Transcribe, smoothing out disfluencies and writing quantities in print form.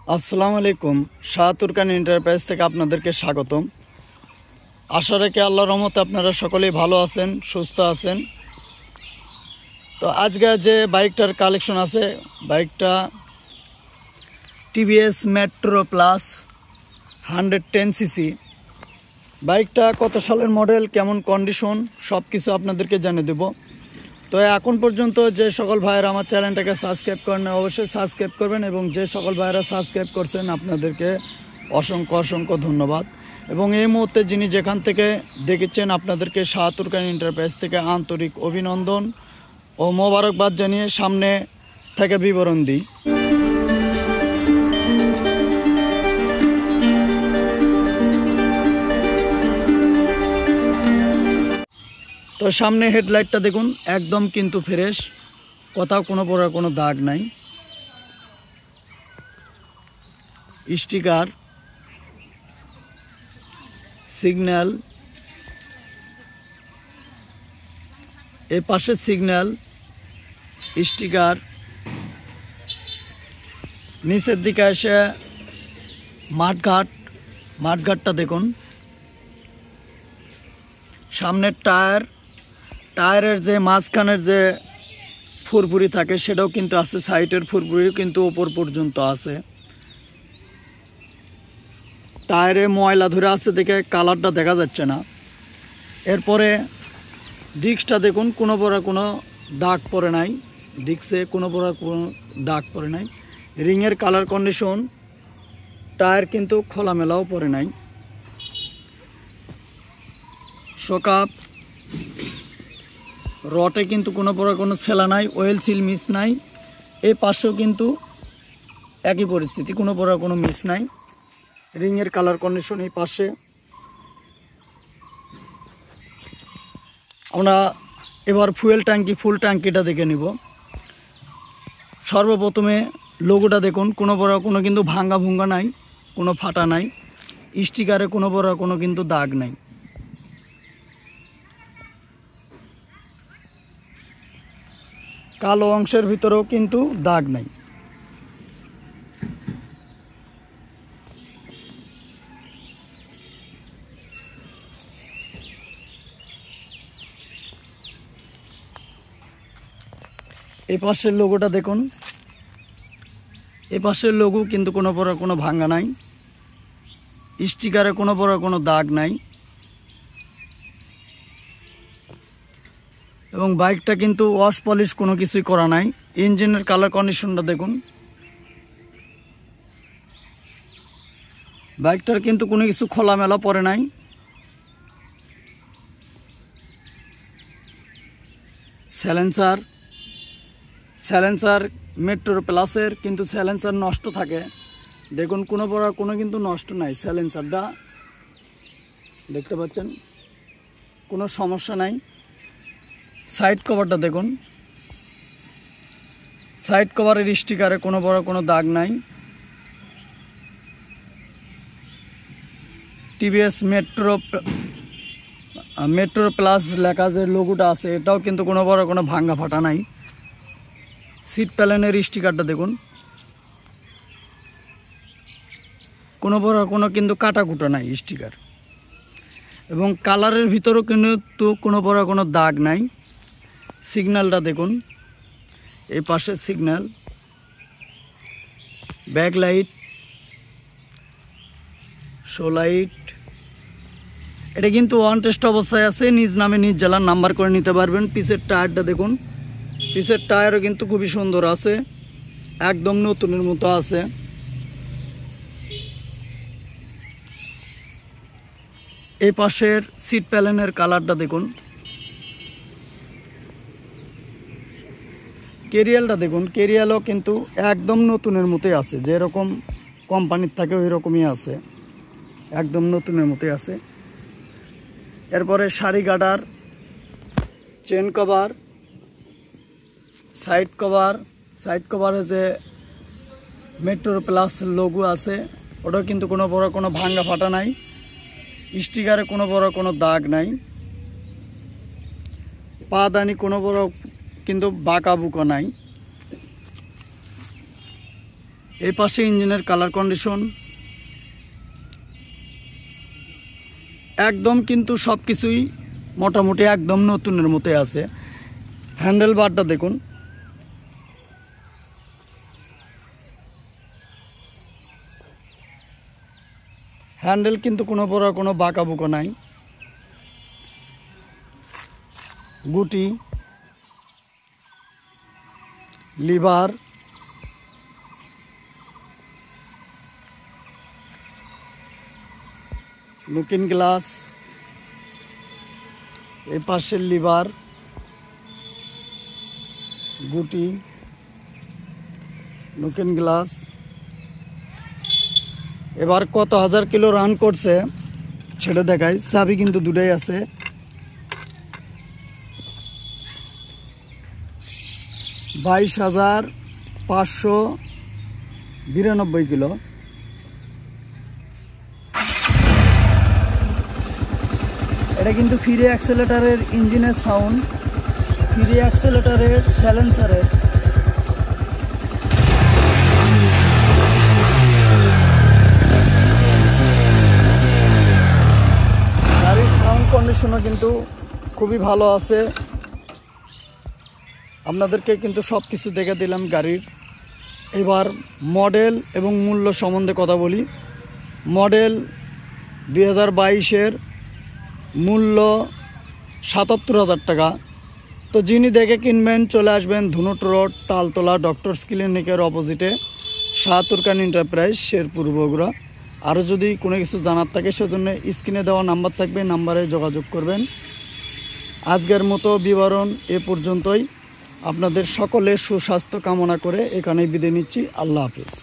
আসসালামু আলাইকুম। শাহতুরকান এন্টারপ্রাইজ থেকে আপনাদেরকে স্বাগতম। আশা রাখি আল্লাহর রহমতে আপনারা সকলেই ভালো আছেন, সুস্থ আছেন। তো আজকে যে বাইকটার কালেকশন আছে, বাইকটা টিভিএস মেট্রো প্লাস 110 সিসি। বাইকটা কত সালের মডেল, কেমন কন্ডিশন, সব কিছু আপনাদেরকে জানিয়ে দেব। তো এখন পর্যন্ত যে সকল ভাইয়েরা আমার চ্যানেলটাকে সাবস্ক্রাইব করেন অবশ্যই সাবস্ক্রাইব করবেন, এবং যে সকল ভাইয়েরা সাবস্ক্রাইব করছেন আপনাদেরকে অসংখ্য অসংখ্য ধন্যবাদ। এবং এই মুহূর্তে যিনি যেখান থেকে দেখেছেন আপনাদেরকে শাহতুরকান এন্টারপ্রাইজ থেকে আন্তরিক অভিনন্দন ও মোবারকবাদ জানিয়ে সামনে থেকে বিবরণ দিই। তো সামনে হেডলাইটটা দেখুন, একদম কিন্তু ফ্রেশ, কোথাও কোনো প্রকার কোনো দাগ নাই। স্টিকার, সিগন্যাল, এই পাশে সিগন্যাল, স্টিকার, নিচের দিকে এসে মাঠঘাটটা দেখুন। সামনের টায়ারের যে মাঝখানের যে ফুরফুরি থাকে সেটাও কিন্তু আছে, সাইডের ফুরফুরিও কিন্তু ওপর পর্যন্ত আছে। টায়ারে ময়লা ধরে আছে দেখে কালারটা দেখা যাচ্ছে না। এরপরে ডিস্কটা দেখুন, কোনো প্রকার কোনো দাগ পড়ে নাই, ডিস্কে কোনো প্রকার কোনো দাগ পড়ে নাই। রিংয়ের কালার কন্ডিশন, টায়ার কিন্তু খোলামেলাও পড়ে নাই। শোকাপ, রটে কিন্তু কোনো প্রকার কোনো ছেলা নাই, অয়েল সিল মিস নাই। এই পাশেও কিন্তু একই পরিস্থিতি, কোনো প্রকার কোনো মিস নাই। রিংয়ের কালার কন্ডিশন এই পাশে। আমরা এবার ফুল ট্যাঙ্কিটা দেখে নিব। সর্বপ্রথমে লোগোটা দেখুন, কোনো প্রকার কোনো কিন্তু ভাঙ্গা ভুঙ্গা নাই, কোনো ফাটা নাই। স্টিকারে কোনো প্রকার কোনো কিন্তু দাগ নাই। কালো অংশের ভিতরেও কিন্তু দাগ নাই। এই পাশের লোগোটা দেখুন, এই পাশের লোগো কিন্তু কোনো প্রকার কোনো ভাঙ্গা নাই। স্টিকারে কোনো প্রকার কোনো দাগ নাই। এবং বাইকটা কিন্তু ওয়াশ পলিশ কোনো কিছুই করা নাই। ইঞ্জিনের কালার কন্ডিশনটা দেখুন। বাইকটার কিন্তু কোনো কিছু খোলামেলা পড়ে নাই। স্যালেন্সার মেট্রো প্লাসের কিন্তু স্যালেন্সার নষ্ট থাকে, দেখুন কোনো প্রকার কোনো কিন্তু নষ্ট নাই। স্যালেন্সারটা দেখতে পাচ্ছেন, কোনো সমস্যা নাই। সাইড কভারটা দেখুন, সাইড কভারের স্টিকারে কোনো বড় কোনো দাগ নাই। টিভিএস মেট্রো প্লাস লেখা যে লোগোটা আছে এটাও কিন্তু কোনো বড় কোনো ভাঙ্গা ফাটা নাই। সিট প্যানেলের স্টিকারটা দেখুন, কোনো বড় কোনো কিন্তু কাটাকুটা নাই স্টিকার। এবং কালারের ভিতরেও কিন্তু কোনো বড় কোনো দাগ নাই। সিগন্যালটা দেখুন, এই পাশে signal, back light, show light. এটা কিন্তু ওয়ান টেস্ট অবস্থায় আছে, নিজ নামে নিজ জেলার নাম্বার করে নিতে পারবেন। পিছের টায়ারটা দেখুন, পিছের টায়ারও কিন্তু খুবই সুন্দর আছে, একদম নতুনের মতো আছে। এই পাশের সিট প্যানেলের কালারটা দেখুন। কেরিয়ালটা দেখুন, কেরিয়ালও কিন্তু একদম নতুনের মতোই আছে, যেরকম কোম্পানির থাকে ওই রকমই আছে, একদম নতুনের মতোই আছে। এরপরে সারি গার্ডার, চেন কভার, সাইড কভারে যে মেট্রো প্লাস লোগো আছে ওটা কিন্তু কোনো বড় কোনো ভাঙ্গা ফাটা নাই। স্টিকারে কোনো বড় কোনো দাগ নাই। পাদানি কোনো বড় কিন্তু বাঁকা বুকা নাই। এই পাশে ইঞ্জিনের কালার কন্ডিশন একদম, কিন্তু সব কিছুই মোটামুটি একদম নতুনের মতোই আছে। হ্যান্ডেল বারটা দেখুন, হ্যান্ডেল কিন্তু কোনো বাঁকা বুকা নাই। গুটি, লিভার, লুকিং গ্লাস, এই পাশের লিভার, গুটি, লুকিং গ্লাস। এবার কত হাজার কিলো রান করছে সেটা দেখাই। চাবি কিন্তু দুটাই আছে। 22,592 কিলো। এটা কিন্তু ফ্রি অ্যাক্সেলেটারের ইঞ্জিনের সাউন্ড, ফ্রি অ্যাক্সেলেটারের সাইলেন্সারের। গাড়ির সাউন্ড কন্ডিশনও কিন্তু খুবই ভালো আছে। আপনাদেরকে কিন্তু সব কিছু দেখে দিলাম গাড়ির। এবার মডেল এবং মূল্য সম্বন্ধে কথা বলি। মডেল 2022-এর, মূল্য 77,000 টাকা। তো যিনি দেখে কিনবেন চলে আসবেন ধুনুট রোড, তালতলা ডক্টরস ক্লিনিকের অপোজিটে, শাহতুরকান এন্টারপ্রাইজ, শেরপুর, বগুড়া। আরও যদি কোনো কিছু জানার থাকে সেজন্য স্ক্রিনে দেওয়া নাম্বার থাকবে, নাম্বারে যোগাযোগ করবেন। আজকের মতো বিবরণ এ পর্যন্তই। আপনাদের সকলের সুস্বাস্থ্য কামনা করে এখানেই বিদায় নিচ্ছি। আল্লাহ হাফেজ।